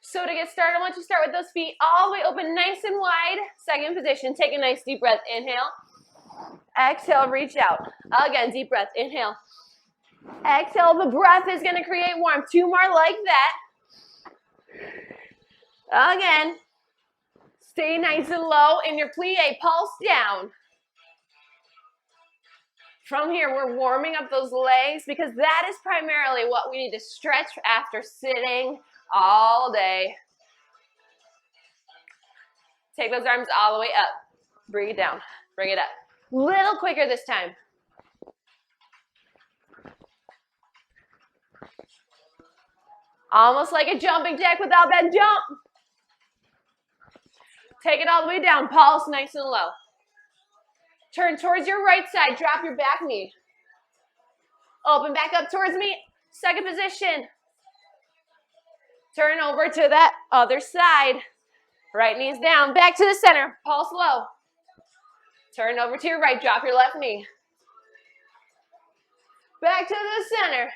So to get started, I want you to start with those feet all the way open, nice and wide. Second position, take a nice deep breath. Inhale. Exhale, reach out. Again, deep breath. Inhale. Exhale, the breath is going to create warmth. 2 more like that. Again. Stay nice and low in your plie, pulse down. From here, we're warming up those legs because that is primarily what we need to stretch after sitting all day. Take those arms all the way up. Bring it down. Bring it up. Little quicker this time. Almost like a jumping jack without that jump. Take it all the way down. Pulse nice and low. Turn towards your right side. Drop your back knee. Open back up towards me. Second position. Turn over to that other side. Right knee's down. Back to the center. Pulse low. Turn over to your right. Drop your left knee. Back to the center.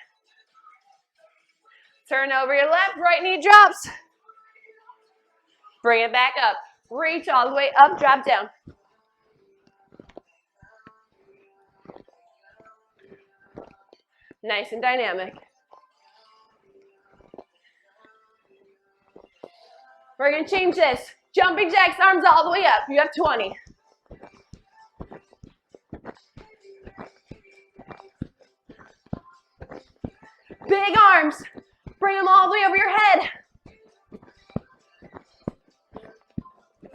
Turn over your left. Right knee drops. Bring it back up. Reach all the way up. Drop down. Nice and dynamic. We're going to change this. Jumping jacks, arms all the way up. You have 20. Big arms. Bring them all the way over your head.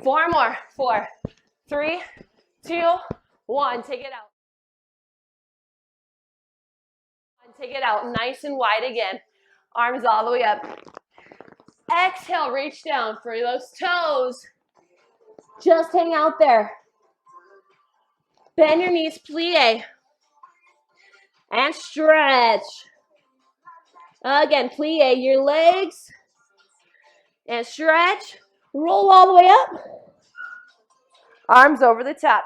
4 more. 4, 3, 2, 1. Take it out. Take it out nice and wide again. Arms all the way up. Exhale, reach down for those toes. Just hang out there. Bend your knees, plie. And stretch. Again, plie your legs. And stretch. Roll all the way up. Arms over the top.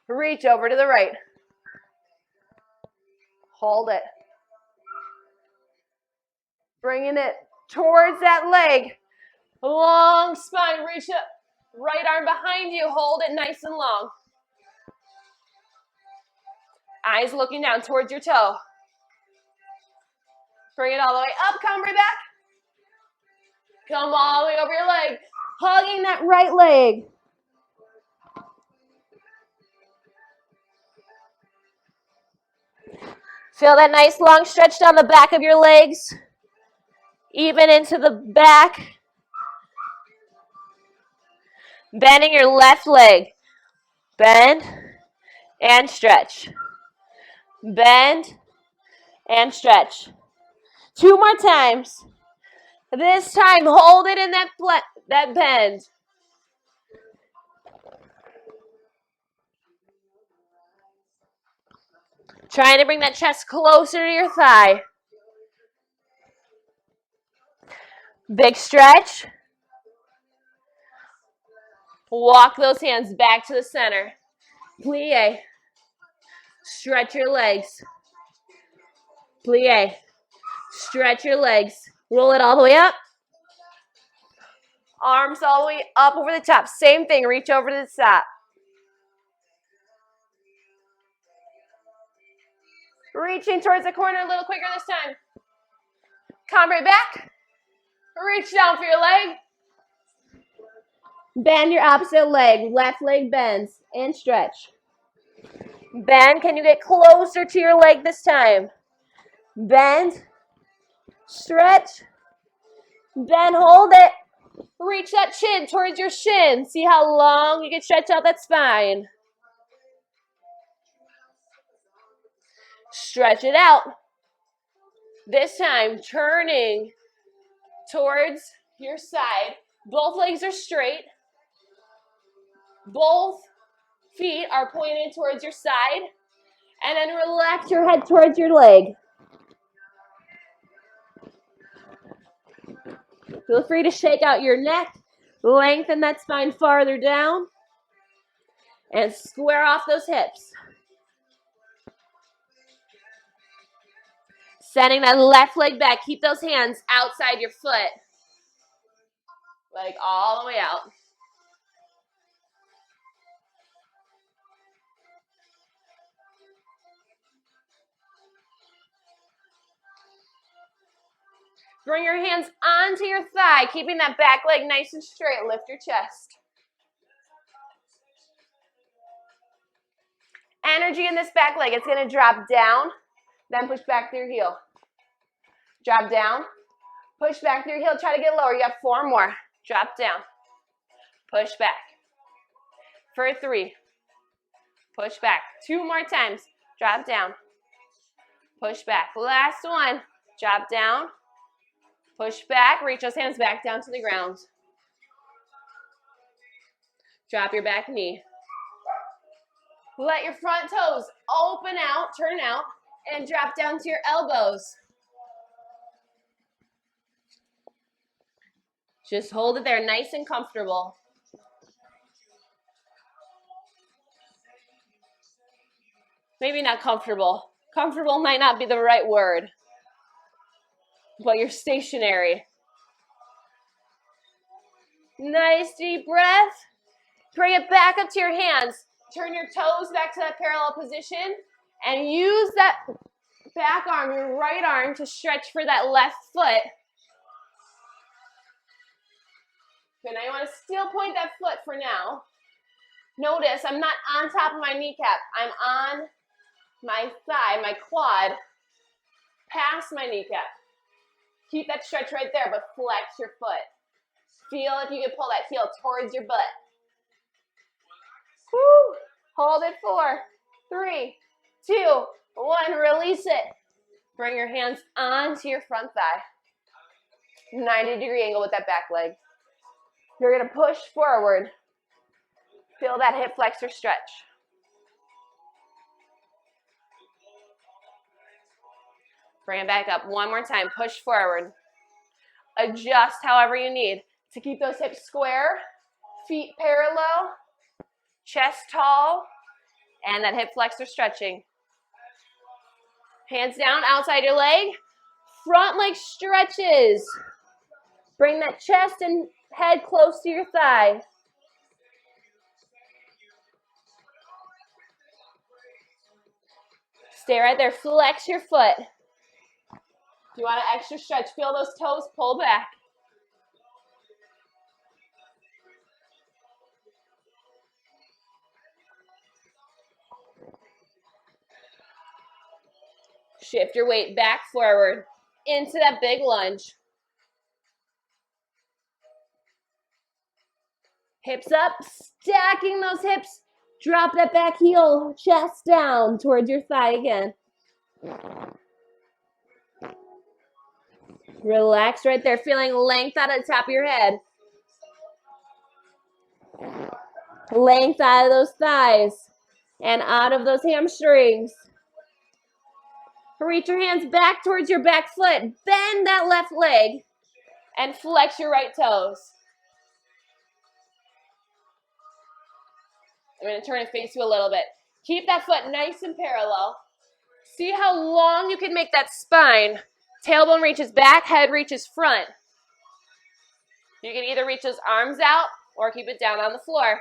Reach over to the right. Hold it. Bringing it towards that leg. Long spine. Reach up. Right arm behind you. Hold it nice and long. Eyes looking down towards your toe. Bring it all the way up. Come right back. Come all the way over your leg. Hugging that right leg. Feel that nice long stretch down the back of your legs. Even into the back. Bending your left leg. Bend and stretch. Bend and stretch. 2 more times. This time, hold it in that bend. Trying to bring that chest closer to your thigh. Big stretch. Walk those hands back to the center. Plie. Stretch your legs. Plie. Stretch your legs. Roll it all the way up. Arms all the way up over the top. Same thing. Reach over to the top. Reaching towards the corner a little quicker this time. Come right back. Reach down for your leg. Bend your opposite leg. Left leg bends and stretch. Bend. Can you get closer to your leg this time? Bend. Stretch. Bend. Hold it. Reach that chin towards your shin. See how long you can stretch out that spine. Stretch it out. This time, turning towards your side. Both legs are straight. Both feet are pointed towards your side. And then relax your head towards your leg. Feel free to shake out your neck. Lengthen that spine farther down. And square off those hips. Sending that left leg back. Keep those hands outside your foot. Leg all the way out. Bring your hands onto your thigh, keeping that back leg nice and straight. Lift your chest. Energy in this back leg. It's going to drop down, then push back through your heel. Drop down, push back through your heel. Try to get lower. You have 4 more. Drop down, push back. For 3, push back. 2 more times. Drop down, push back. Last one. Drop down, push back. Reach those hands back down to the ground. Drop your back knee. Let your front toes open out, turn out, and drop down to your elbows. Just hold it there nice and comfortable. Maybe not comfortable. Comfortable might not be the right word, but you're stationary. Nice deep breath. Bring it back up to your hands. Turn your toes back to that parallel position and use that back arm, your right arm, to stretch for that left foot. Okay, now you want to still point that foot for now. Notice I'm not on top of my kneecap. I'm on my thigh, my quad, past my kneecap. Keep that stretch right there, but flex your foot. Feel if you can pull that heel towards your butt. Woo! Hold it. 4, 3, 2, 1. Release it. Bring your hands onto your front thigh. 90-degree angle with that back leg. You're going to push forward. Feel that hip flexor stretch. Bring it back up. One more time. Push forward. Adjust however you need to keep those hips square, feet parallel, chest tall, and that hip flexor stretching. Hands down outside your leg. Front leg stretches. Bring that chest and head close to your thigh. Stay right there. Flex your foot. If you want an extra stretch, feel those toes pull back. Shift your weight back forward into that big lunge. Hips up, stacking those hips. Drop that back heel, chest down towards your thigh again. Relax right there, feeling length out of the top of your head. Length out of those thighs and out of those hamstrings. Reach your hands back towards your back foot. Bend that left leg and flex your right toes. I'm going to turn and face you a little bit. Keep that foot nice and parallel. See how long you can make that spine. Tailbone reaches back, head reaches front. You can either reach those arms out or keep it down on the floor.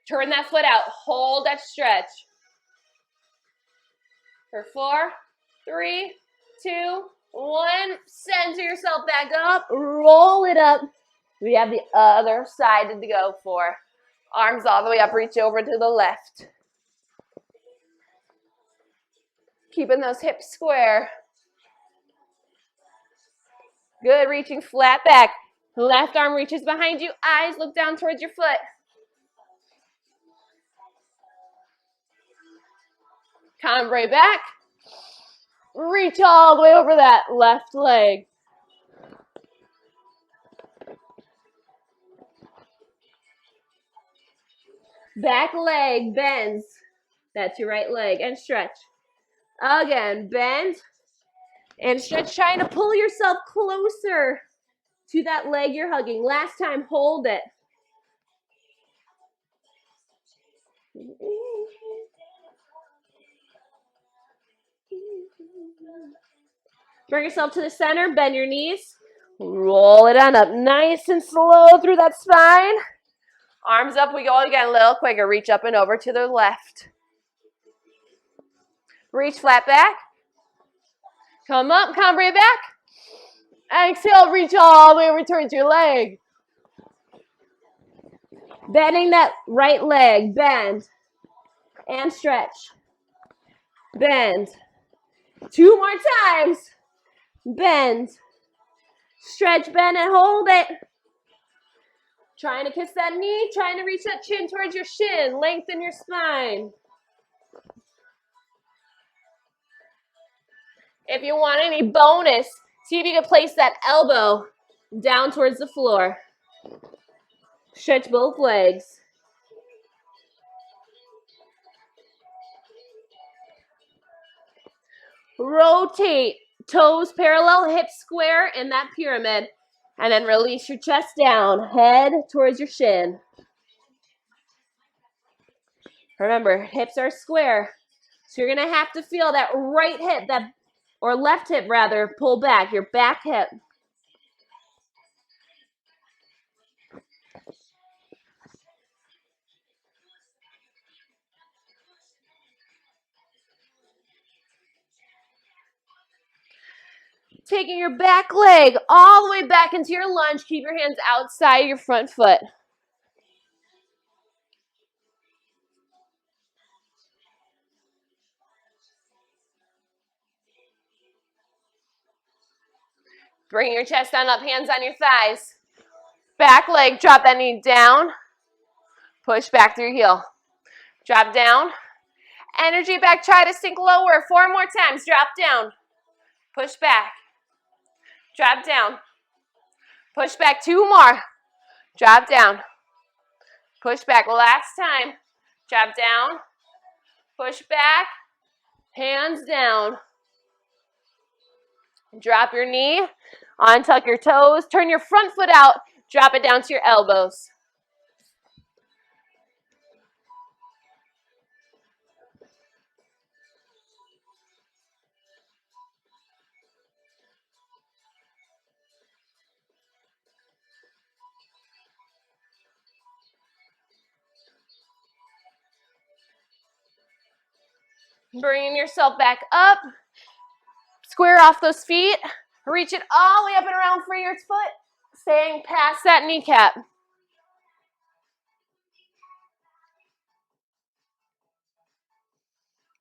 Turn that foot out. Hold that stretch. For 4, 3, 2, 1. Center yourself back up. Roll it up. We have the other side to go for. Arms all the way up. Reach over to the left. Keeping those hips square. Good. Reaching flat back. Left arm reaches behind you. Eyes look down towards your foot. Cambre back. Reach all the way over that left leg. Back leg bends. That's your right leg. And stretch. Again, bend and stretch. Trying to pull yourself closer to that leg you're hugging. Last time, hold it. Bring yourself to the center, bend your knees. Roll it on up, nice and slow through that spine. Arms up, we go again a little quicker. Reach up and over to the left. Reach flat back. Come up, come right back. Exhale, reach all the way over towards your leg. Bending that right leg, bend and stretch. Bend. 2 more times. Bend. Stretch, bend, and hold it. Trying to kiss that knee, trying to reach that chin towards your shin. Lengthen your spine. If you want any bonus, see if you can place that elbow down towards the floor. Stretch both legs. Rotate. Toes parallel, hips square in that pyramid. And then release your chest down. Head towards your shin. Remember, hips are square. So you're going to have to feel that right hip, or left hip rather, pull back. Your back hip. Taking your back leg all the way back into your lunge. Keep your hands outside your front foot. Bring your chest on up, hands on your thighs. Back leg, drop that knee down. Push back through your heel. Drop down. Energy back, try to sink lower. 4 more times, drop down. Push back. Drop down. Push back, 2 more. Drop down. Push back, last time. Drop down. Push back. Hands down. Drop your knee. Untuck your toes. Turn your front foot out. Drop it down to your elbows. Bringing yourself back up. Square off those feet. Reach it all the way up and around for your foot. Staying past that kneecap.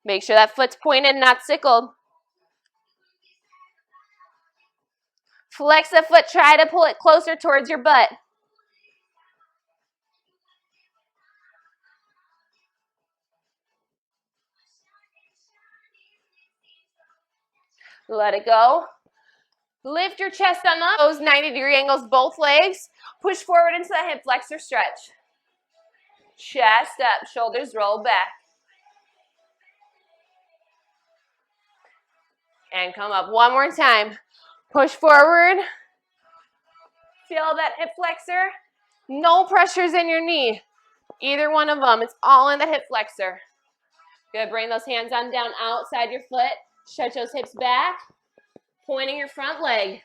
Make sure that foot's pointed, not sickled. Flex the foot. Try to pull it closer towards your butt. Let it go. Lift your chest on up. Those 90-degree angles, both legs. Push forward into that hip flexor stretch. Chest up, shoulders roll back. And come up 1 more time. Push forward. Feel that hip flexor. No pressures in your knee. Either one of them. It's all in the hip flexor. Good. Bring those hands on down outside your foot. Stretch those hips back. Pointing your front leg.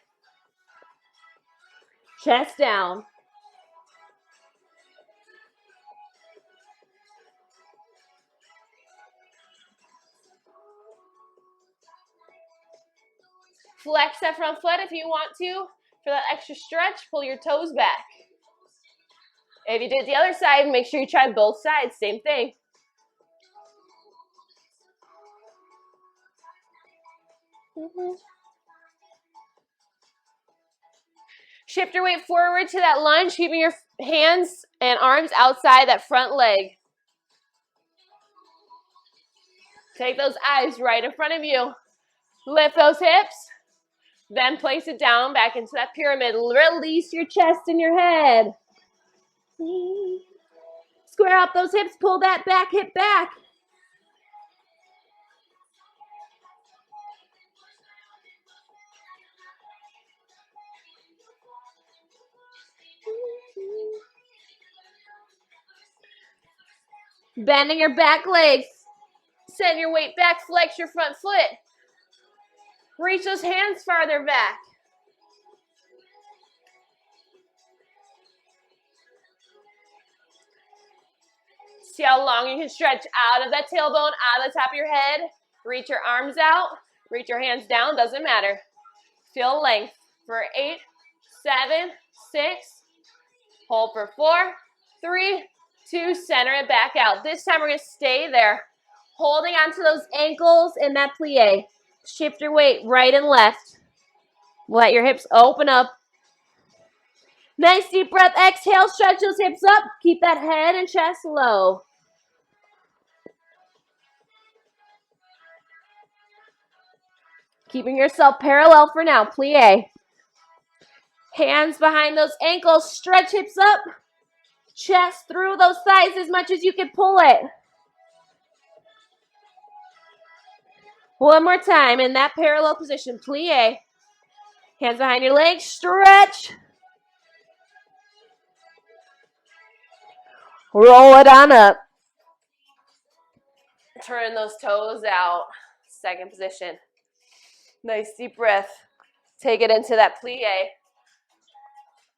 Chest down. Flex that front foot if you want to. For that extra stretch, pull your toes back. If you did the other side, make sure you try both sides. Same thing. Shift your weight forward to that lunge, keeping your hands and arms outside that front leg. Take those eyes right in front of you. Lift those hips. Then place it down back into that pyramid. Release your chest and your head. Square up those hips. Pull that back hip back. Bending your back legs. Send your weight back. Flex your front foot. Reach those hands farther back. See how long you can stretch out of that tailbone, out of the top of your head. Reach your arms out. Reach your hands down. Doesn't matter. Feel length for 8, 7, 6. Hold for 4, 3, 2. Center it back out. This time we're going to stay there. Holding onto those ankles in that plie. Shift your weight right and left. Let your hips open up. Nice deep breath. Exhale, stretch those hips up. Keep that head and chest low. Keeping yourself parallel for now. Plie. Hands behind those ankles. Stretch hips up. Chest through those thighs as much as you can pull it. One more time in that parallel position. Plie. Hands behind your legs. Stretch. Roll it on up. Turn those toes out. Second position. Nice deep breath. Take it into that plie.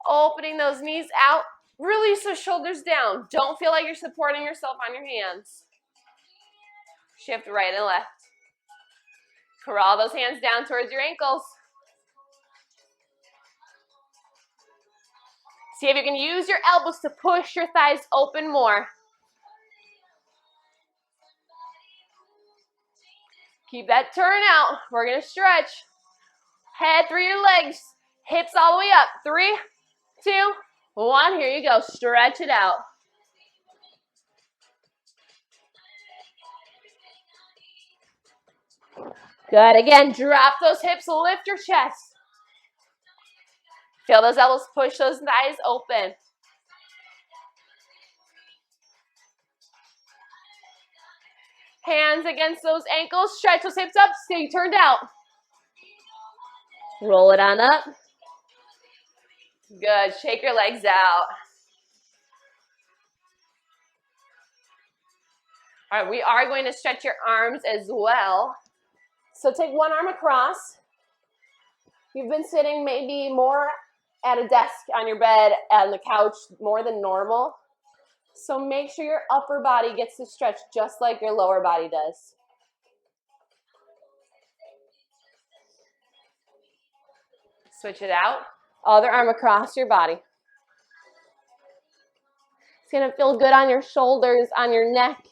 Opening those knees out. Release those shoulders down. Don't feel like you're supporting yourself on your hands. Shift right and left. Crawl those hands down towards your ankles. See if you can use your elbows to push your thighs open more. Keep that turn out. We're going to stretch. Head through your legs. Hips all the way up. 3, 2, 1. Here you go. Stretch it out. Good. Again, drop those hips. Lift your chest. Feel those elbows push those thighs open. Hands against those ankles. Stretch those hips up. Stay turned out. Roll it on up. Good. Shake your legs out. All right, we are going to stretch your arms as well. So take one arm across. You've been sitting maybe more at a desk on your bed, on the couch, more than normal. So make sure your upper body gets to stretch just like your lower body does. Switch it out. Other arm across your body. It's going to feel good on your shoulders, on your neck,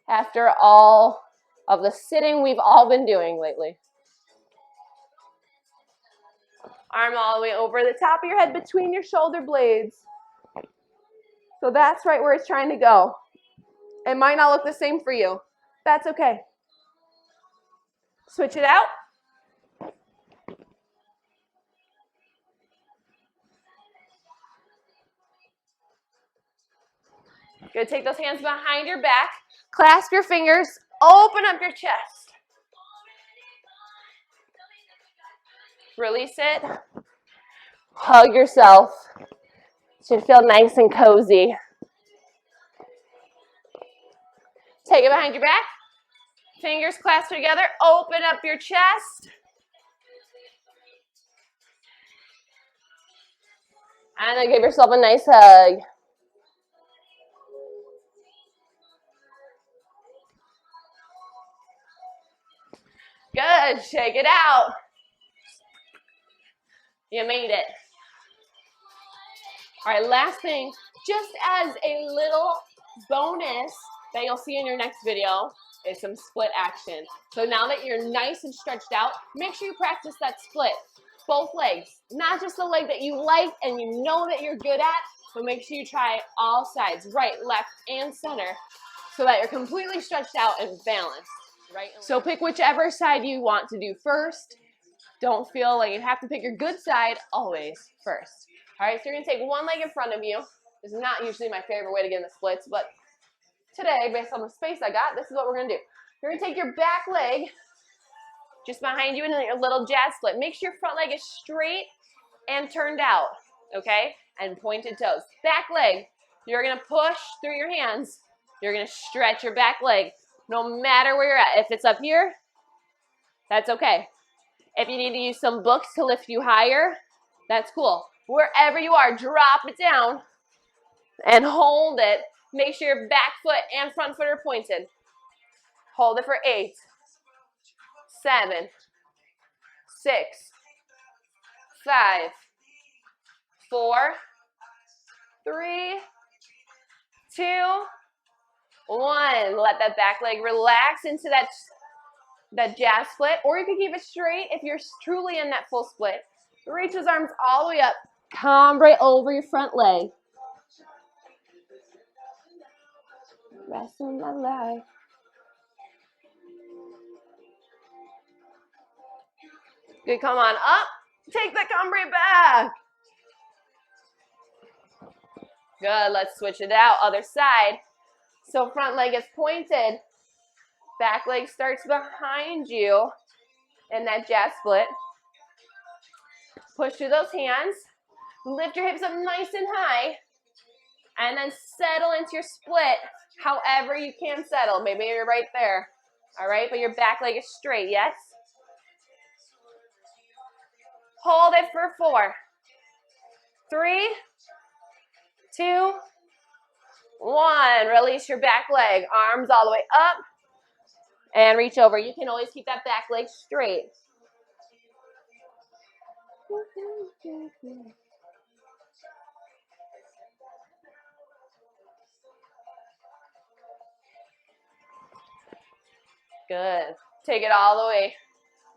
after all of the sitting we've all been doing lately. Arm all the way over the top of your head between your shoulder blades. So that's right where it's trying to go. It might not look the same for you. That's okay. Switch it out. Good. Take those hands behind your back. Clasp your fingers. Open up your chest. Release it. Hug yourself. Should feel nice and cozy. Take it behind your back. Fingers clasped together. Open up your chest. And then give yourself a nice hug. Good. Shake it out. You made it. All right, last thing, just as a little bonus that you'll see in your next video is some split action. So now that you're nice and stretched out, make sure you practice that split. Both legs, not just the leg that you like and you know that you're good at, but make sure you try all sides, right, left, and center, so that you're completely stretched out and balanced. Right. So pick whichever side you want to do first. Don't feel like you have to pick your good side always first. All right, so you're going to take one leg in front of you. This is not usually my favorite way to get in the splits, but today, based on the space I got, this is what we're going to do. You're going to take your back leg just behind you in your little jazz split. Make sure your front leg is straight and turned out, okay? And pointed toes. Back leg, you're going to push through your hands. You're going to stretch your back leg no matter where you're at. If it's up here, that's okay. If you need to use some books to lift you higher, that's cool. Wherever you are, drop it down and hold it. Make sure your back foot and front foot are pointed. Hold it for 8, 7, 6, 5, 4, 3, 2, 1. Let that back leg relax into that jazz split, or you can keep it straight if you're truly in that full split. Reach those arms all the way up. Cambre over your front leg. Rest in my life. Good, come on up. Take the cambre back. Good, let's switch it out. Other side. So front leg is pointed. Back leg starts behind you in that jazz split. Push through those hands. Lift your hips up nice and high. And then settle into your split however you can settle. Maybe you're right there. All right, but your back leg is straight, yes? Hold it for 4, 3, 2, 1. Release your back leg. Arms all the way up. And reach over. You can always keep that back leg straight. Good. Take it all the way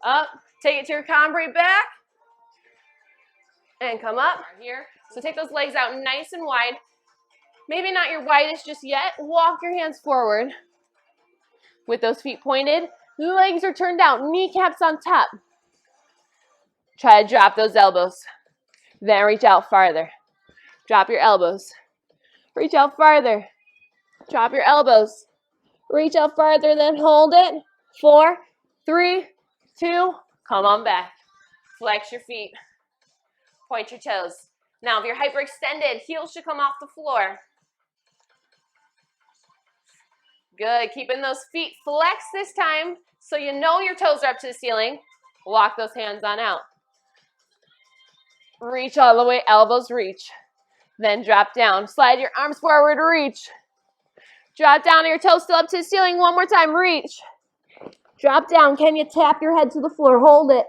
up. Take it to your cambre back. And come up here. So take those legs out nice and wide. Maybe not your widest just yet. Walk your hands forward with those feet pointed. Legs are turned out. Kneecaps on top. Try to drop those elbows. Then reach out farther. Drop your elbows. Reach out farther. Drop your elbows. Reach out farther, then hold it. 4, 3, 2, come on back. Flex your feet. Point your toes. Now, if you're hyperextended, heels should come off the floor. Good. Keeping those feet flexed this time so you know your toes are up to the ceiling. Walk those hands on out. Reach all the way, elbows reach. Then drop down. Slide your arms forward, reach. Drop down, your toes still up to the ceiling. One more time, reach. Drop down. Can you tap your head to the floor? Hold it.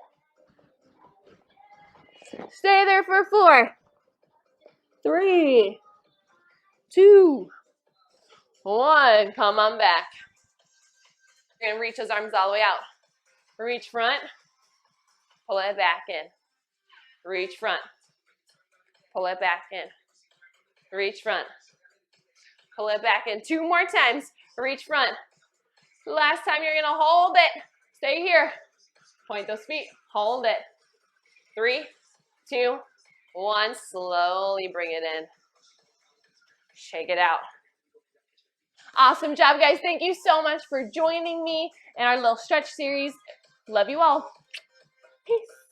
Stay there for 4, 3, 2, 1. Come on back. You're going to reach those arms all the way out. Reach front. Pull it back in. Reach front. Pull it back in. Reach front. Pull it back in. 2 more times. Reach front. Last time you're going to hold it. Stay here. Point those feet. Hold it. 3, 2, 1. Slowly bring it in. Shake it out. Awesome job, guys. Thank you so much for joining me in our little stretch series. Love you all. Peace.